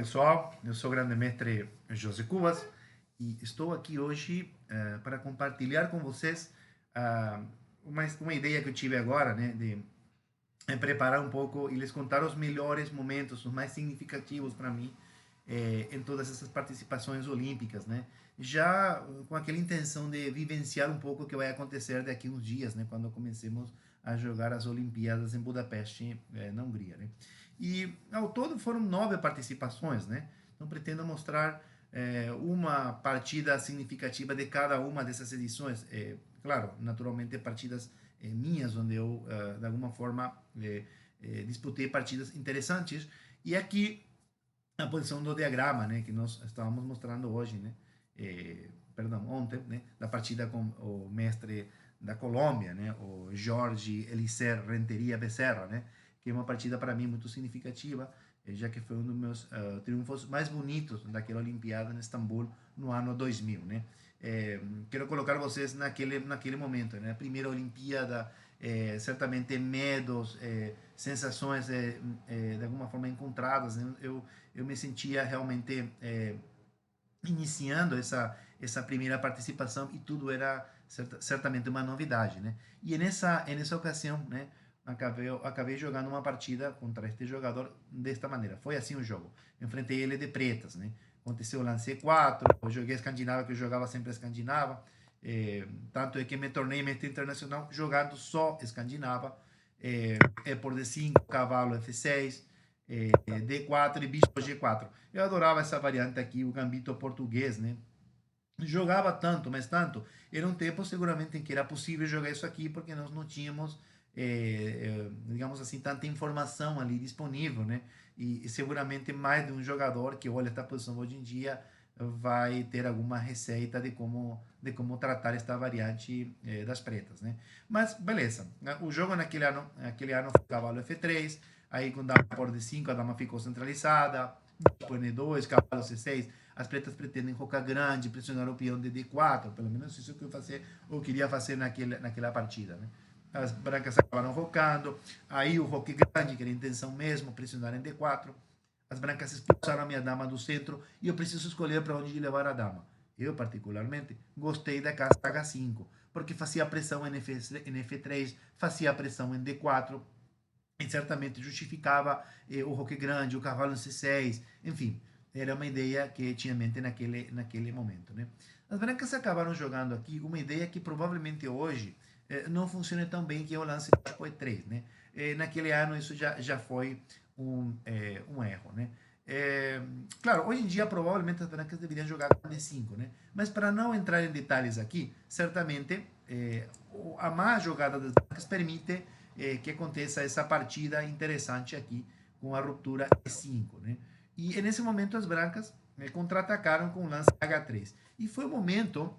Pessoal, eu sou o grande mestre José Cubas e estou aqui hoje para compartilhar com vocês uma ideia que eu tive agora, né, de preparar um pouco e lhes contar os melhores momentos, os mais significativos para mim em todas essas participações olímpicas, né? Já com aquela intenção de vivenciar um pouco o que vai acontecer daqui uns dias, né, quando comecemos a jogar as Olimpíadas em Budapeste, na Hungria, né? E ao todo foram 9 participações, né? Então pretendo mostrar uma partida significativa de cada uma dessas edições. Claro, naturalmente partidas minhas, onde eu de alguma forma disputei partidas interessantes. E aqui a posição do diagrama, né, que nós estávamos mostrando hoje, né, perdão, ontem, né, da partida com o mestre da Colômbia, né, o Jorge Elicer Renteria Becerra, né, que é uma partida para mim muito significativa, já que foi um dos meus triunfos mais bonitos daquela Olimpíada em Istambul no ano 2000, né. Quero colocar vocês naquele momento, né, a primeira Olimpíada, certamente medos, sensações de alguma forma encontradas, né? Eu me sentia realmente iniciando essa primeira participação e tudo era certamente uma novidade, né? E nessa ocasião, né, acabei jogando uma partida contra este jogador desta maneira. Foi assim o jogo. Enfrentei ele de pretas, né? Aconteceu, lancei 4, eu joguei escandinava, que eu jogava sempre escandinava. Tanto é que me tornei mestre internacional jogando só escandinava. Por D5, cavalo F6, D4 e bispo G4. Eu adorava essa variante aqui, o gambito português, né? Jogava tanto, mas tanto. Era um tempo seguramente em que era possível jogar isso aqui, porque nós não tínhamos, digamos assim, tanta informação ali disponível, né? E seguramente mais de um jogador que olha esta posição hoje em dia vai ter alguma receita de como tratar esta variante das pretas, né? Mas beleza, o jogo naquele ano foi cavalo F3, aí com dama por D5 a dama ficou centralizada, depois N2, cavalo C6, as pretas pretendem rocar grande, pressionar o peão de D4, pelo menos isso que eu queria fazer naquela partida, né? As brancas acabaram rocando, aí o roque grande, que era a intenção mesmo, pressionar em D4. As brancas expulsaram a minha dama do centro e eu preciso escolher para onde levar a dama. Eu, particularmente, gostei da casa H5, porque fazia pressão em F3, fazia pressão em D4, e certamente justificava o roque grande, o cavalo em C6, enfim, era uma ideia que tinha em mente naquele momento, né? As brancas acabaram jogando aqui uma ideia que provavelmente hoje não funciona tão bem, que é o lance tipo E3, né? Naquele ano isso já foi um erro, né? Claro, hoje em dia provavelmente as brancas deveriam jogar com D5, né? Mas para não entrar em detalhes aqui, certamente a má jogada das brancas permite que aconteça essa partida interessante aqui com a ruptura E5, né? E nesse momento as brancas contra-atacaram com o lance H3. E foi o momento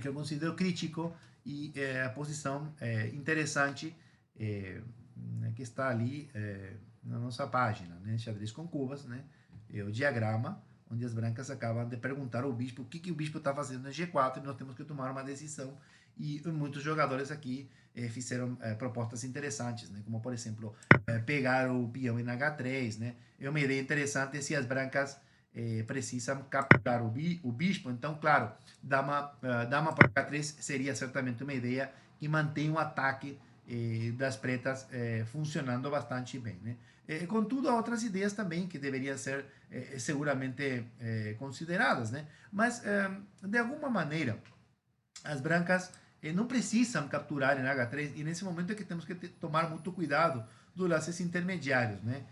que eu considero crítico e a posição interessante que está ali na nossa página, né? Xadrez com cubas, né? O diagrama, onde as brancas acabam de perguntar ao bispo o que o bispo está fazendo no G4 e nós temos que tomar uma decisão. E muitos jogadores aqui fizeram propostas interessantes, né? Como por exemplo pegar o peão em H3, né? É uma ideia interessante se as brancas precisam capturar o bispo. Então, claro, dama por H3 seria certamente uma ideia que mantém o ataque das pretas funcionando bastante bem, né? Contudo, há outras ideias também que deveriam ser seguramente consideradas, né? Mas, de alguma maneira, as brancas não precisam capturar em H3 e nesse momento é que temos que tomar muito cuidado dos lances intermediários, né?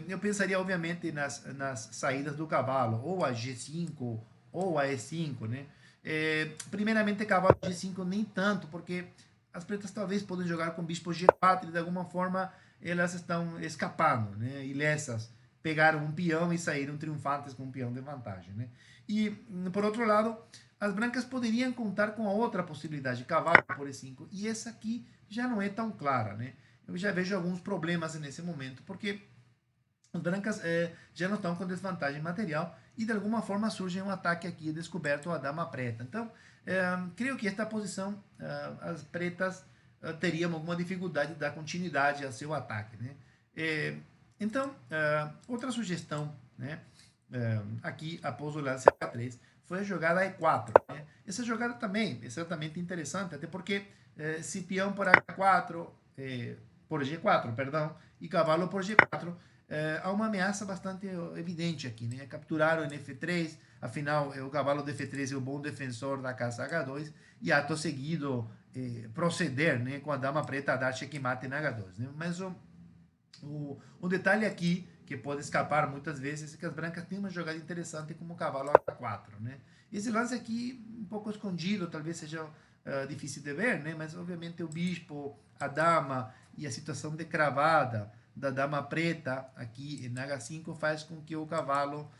Eu pensaria obviamente nas saídas do cavalo, ou a G5 ou a E5, né? Primeiramente cavalo G5 nem tanto, porque as pretas talvez podem jogar com bispo G4 e de alguma forma elas estão escapando, né? Ilesas, pegaram um peão e saíram triunfantes com um peão de vantagem, né? E por outro lado, as brancas poderiam contar com a outra possibilidade, cavalo por E5, e essa aqui já não é tão clara, né? Eu já vejo alguns problemas nesse momento, porque as brancas já não estão com desvantagem material e de alguma forma surge um ataque aqui descoberto a dama preta. Então, creio que esta posição, as pretas teriam alguma dificuldade de dar continuidade ao seu ataque, né? Então, outra sugestão né? Aqui, após o lance H3, foi a jogada E4. Né? Essa jogada também é certamente interessante, até porque se peão por H4, por G4, perdão, e cavalo por G4, há uma ameaça bastante evidente aqui, né? Capturar o F3, afinal, o cavalo de F3 é o bom defensor da casa H2, e ato seguido proceder, né, com a dama preta a dar checkmate na H2. Né? Mas o detalhe aqui, que pode escapar muitas vezes, é que as brancas têm uma jogada interessante como o cavalo H4. Né? Esse lance aqui, um pouco escondido, talvez seja difícil de ver, né? Mas obviamente o bispo, a dama e a situação de cravada da dama preta aqui na H5 faz com que o cavalo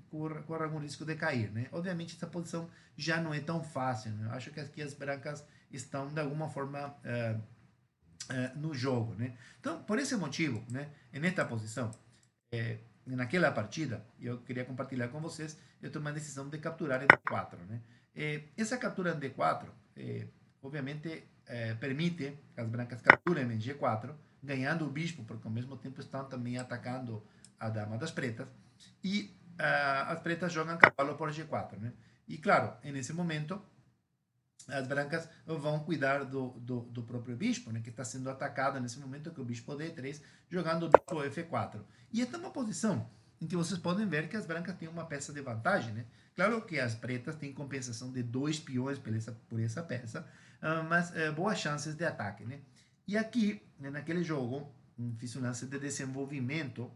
corra algum risco de cair. Né? Obviamente essa posição já não é tão fácil. Né? Eu acho que aqui as brancas estão de alguma forma no jogo, né? Então, por esse motivo, né, nesta posição, naquela partida, eu queria compartilhar com vocês, eu tomei a decisão de capturar em D4, né? Essa captura em D4, obviamente, permite que as brancas capturem em G4, ganhando o bispo, porque ao mesmo tempo estão também atacando a dama das pretas, e as pretas jogam cavalo por G4, né? E claro, nesse momento, as brancas vão cuidar do próprio bispo, né, que está sendo atacado nesse momento, que é o bispo D3, jogando o bispo F4. E esta é uma posição em que vocês podem ver que as brancas têm uma peça de vantagem. Né? Claro que as pretas têm compensação de 2 peões por essa peça, mas boas chances de ataque. Né? E aqui, né, naquele jogo, fiz um lance de desenvolvimento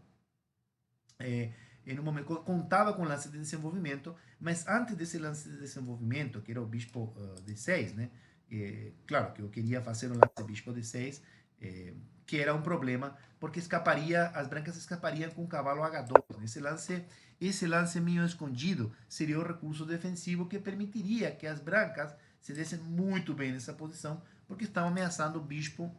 em um momento contava com lance de desenvolvimento, mas antes desse lance de desenvolvimento, que era o bispo de 6, né? Claro que eu queria fazer um lance de bispo de 6, que era um problema, porque as brancas escapariam com o cavalo H2. Esse lance meio escondido seria o recurso defensivo que permitiria que as brancas se dessem muito bem nessa posição, porque estavam ameaçando o bispo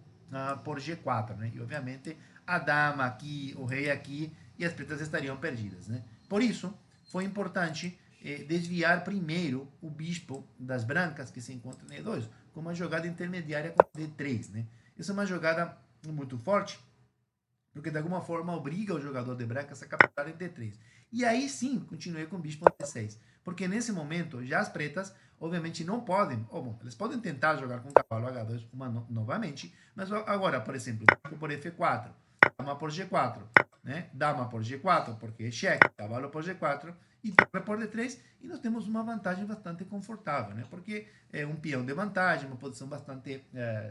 por G4, né? E obviamente a dama aqui, o rei aqui, e as pretas estariam perdidas. Né? Por isso, foi importante desviar primeiro o bispo das brancas que se encontra em E2, com uma jogada intermediária com D3. Né? Essa é uma jogada muito forte, porque de alguma forma obriga o jogador de brancas a capturar em D3. E aí sim, continuei com o bispo em D6, porque nesse momento já as pretas obviamente não podem, ou bom, eles podem tentar jogar com o cavalo H2 novamente, mas agora, por exemplo, bispo por F4, dama por G4, né? Dama por G4, porque é cheque, cavalo por G4 e torre por D3, e nós temos uma vantagem bastante confortável, né? Porque é um peão de vantagem, uma posição bastante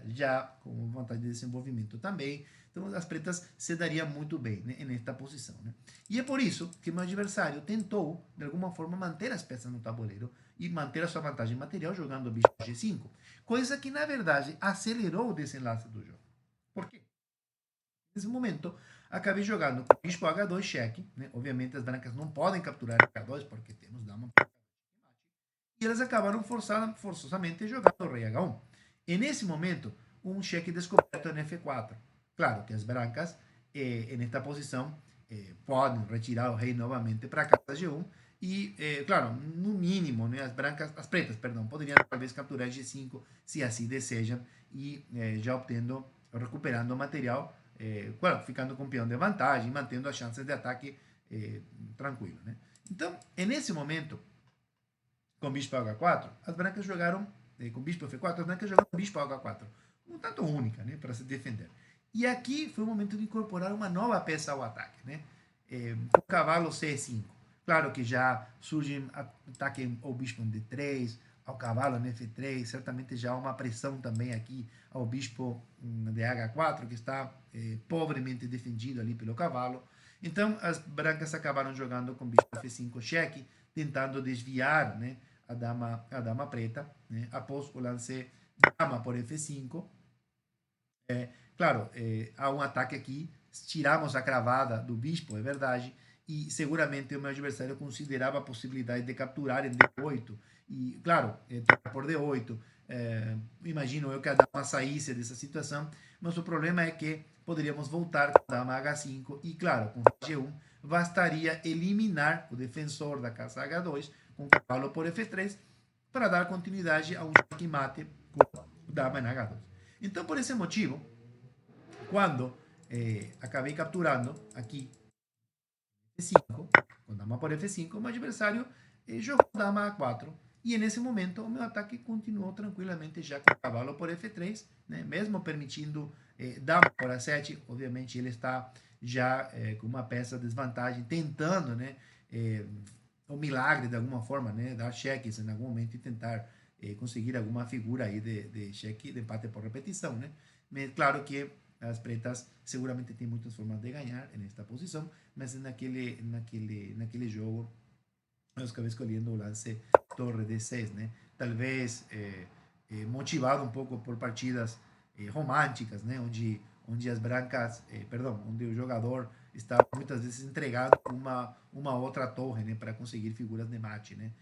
já com vantagem de desenvolvimento também. Então as pretas se dariam muito bem, né, nesta posição. Né? E é por isso que meu adversário tentou, de alguma forma, manter as peças no tabuleiro e manter a sua vantagem material jogando o bicho G5, coisa que, na verdade, acelerou o desenlace do jogo. Por quê? Nesse momento, acabei jogando com o bispo H2 cheque. Né? Obviamente, as brancas não podem capturar H2 porque temos dama. E elas acabaram forçosamente jogando o rei H1. E nesse momento, um cheque descoberto em F4. Claro que as brancas, nesta posição, podem retirar o rei novamente para a casa G1. E, claro, no mínimo, né, as pretas, perdão, poderiam talvez capturar G5 se assim desejam e já obtendo, recuperando o material, claro, ficando com o peão de vantagem, mantendo as chances de ataque tranquilo. Né? Então, nesse momento, com bispo H4, as brancas jogaram, com bispo F4, as brancas jogaram bispo H4, um tanto única, né, para se defender. E aqui foi o momento de incorporar uma nova peça ao ataque, né, o cavalo C5. Claro que já surge ataque ao bispo em D3, ao cavalo em F3, certamente já há uma pressão também aqui ao bispo de H4, que está pobremente defendido ali pelo cavalo. Então, as brancas acabaram jogando com bispo F5 cheque, tentando desviar, né, a dama preta, né, após o lance dama por F5. Claro, há um ataque aqui, tiramos a cravada do bispo, é verdade, e seguramente o meu adversário considerava a possibilidade de capturar em D8, e claro, por D8, imagino eu que a dama saísse dessa situação, mas o problema é que poderíamos voltar com a dama H5, e claro, com G1, bastaria eliminar o defensor da casa H2 com o cavalo por F3 para dar continuidade a um checkmate com dama em H2. Então, por esse motivo, quando acabei capturando aqui F5, com dama por F5, o meu adversário jogou dama A4. E nesse momento o meu ataque continuou tranquilamente já com cavalo por F3, né? Mesmo permitindo dama por A7, obviamente ele está já com uma peça de desvantagem, tentando, né, o milagre de alguma forma, né, dar cheques em algum momento e tentar conseguir alguma figura aí de cheque, de empate por repetição, né? Mas claro que as pretas seguramente têm muitas formas de ganhar nesta posição, mas naquele jogo eu acabei escolhendo o lance torre D6, né? Talvez motivado um pouco por partidas românticas, né? Onde as brancas, perdão, onde o jogador está muitas vezes entregado uma outra torre, né? Para conseguir figuras de mate, né?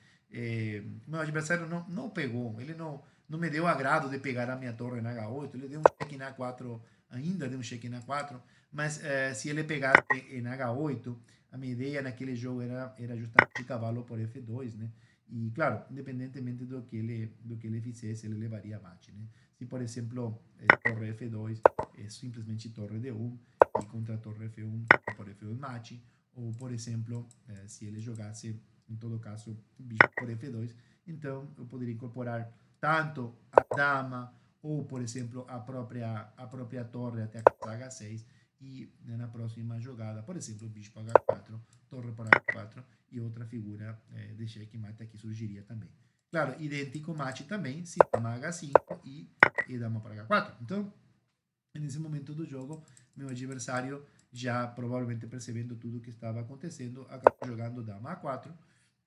Meu adversário não pegou, ele não me deu agrado de pegar a minha torre na H8, ele deu um cheque na 4, ainda deu um cheque na 4, mas se ele pegar na H8, a minha ideia naquele jogo era justamente cavalo por F2, né? E claro, independentemente do que ele fizesse, ele levaria mate, né? Se, por exemplo, torre F2 é simplesmente torre D1 e contra torre F1, por F1 mate, ou, por exemplo, se ele jogasse, em todo caso, bicho por F2, então eu poderia incorporar tanto a dama ou, por exemplo, a própria torre até a casa H6 e na próxima jogada, por exemplo, bispo H4, torre por H4 e outra figura de checkmate aqui surgiria também. Claro, idêntico mate também se dama H5 e dama por H4. Então, nesse momento do jogo, meu adversário, já provavelmente percebendo tudo o que estava acontecendo, acabou jogando dama A4.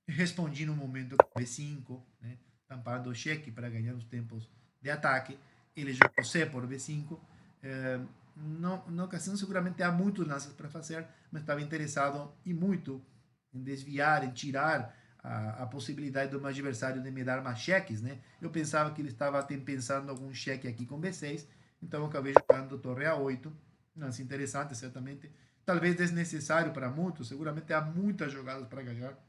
Respondi no momento com B5, né, tampando o cheque para ganhar os tempos de ataque. Ele jogou C por B5. Eh, na ocasião, seguramente há muitos lances para fazer, mas estava interessado e muito em desviar, em tirar a possibilidade do meu adversário de me dar mais cheques, né? Eu pensava que ele estava pensando algum cheque aqui com B6, então eu acabei jogando torre A8. Lance interessante, certamente. Talvez desnecessário para muitos, seguramente há muitas jogadas para ganhar.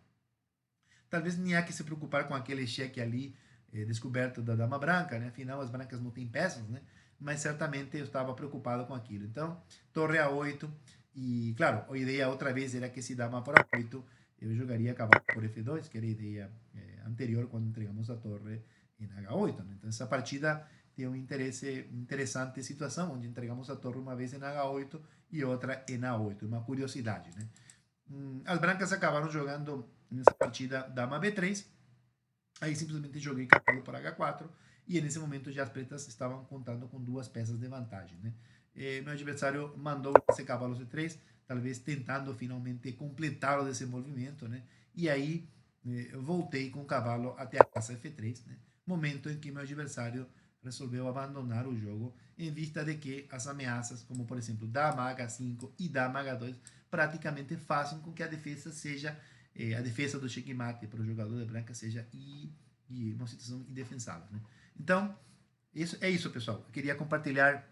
Talvez nem há que se preocupar com aquele cheque ali descoberto da dama branca, né? Afinal, as brancas não têm peças, né? Mas certamente eu estava preocupado com aquilo. Então, torre A8 e, claro, a ideia outra vez era que se dama por A8, eu jogaria cavalo por F2, que era a ideia anterior quando entregamos a torre em H8, né? Então, essa partida tem uma interessante situação, onde entregamos a torre uma vez em H8 e outra em A8. Uma curiosidade, né? As brancas acabaram jogando nessa partida dama B3, aí simplesmente joguei cavalo por H4 e nesse momento já as pretas estavam contando com duas peças de vantagem, né? Meu adversário mandou esse cavalo C3, talvez tentando finalmente completar o desenvolvimento, né? E aí eu voltei com o cavalo até a casa F3, né? Momento em que meu adversário resolveu abandonar o jogo em vista de que as ameaças, como por exemplo dama H5 e dama H2, praticamente fazem com que a defesa do checkmate para o jogador de branca seja uma situação indefensável, né? Então, é isso, pessoal. Eu queria compartilhar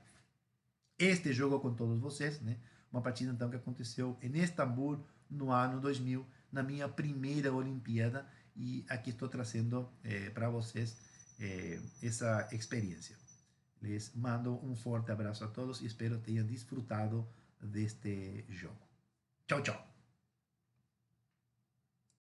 este jogo com todos vocês, né? Uma partida então que aconteceu em Istambul no ano 2000, na minha primeira Olimpíada, e aqui estou trazendo para vocês essa experiência. Les mando um forte abraço a todos e espero tenham desfrutado deste jogo. Tchau, tchau.